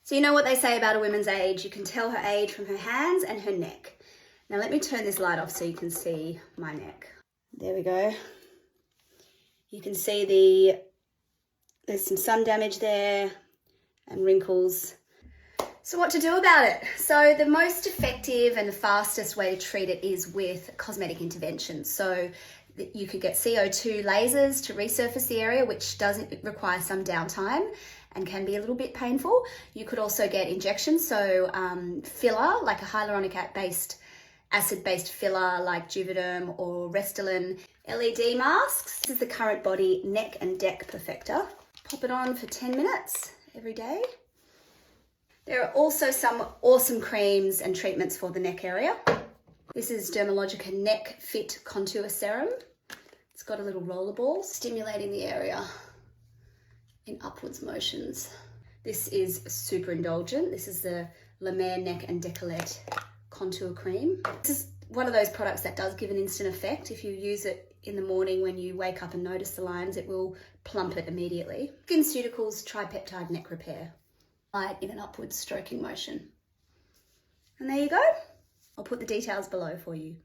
So you know what they say about a woman's age, you can tell her age from her hands and her neck. Now let me turn this light off so you can see my neck. There we go. You can see there's some sun damage there and wrinkles. So what to do about it? So the most effective and the fastest way to treat it is with cosmetic interventions. So you could get CO2 lasers to resurface the area, which doesn't require some downtime and can be a little bit painful. You could also get injections, so filler, like a hyaluronic acid-based filler like Juvederm or Restylane. LED masks. This is the Current Body Neck and Deck Perfector. Pop it on for 10 minutes every day. There are also some awesome creams and treatments for the neck area. This is Dermalogica Neck Fit Contour Serum. It's got a little roller ball stimulating the area in upwards motions. This is super indulgent. This is the La Mer Neck and Décolleté Contour Cream. This is one of those products that does give an instant effect. If you use it in the morning when you wake up and notice the lines, it will plump it immediately. SkinCeuticals Tripeptide Neck Repair. Light in an upwards stroking motion. And there you go. I'll put the details below for you.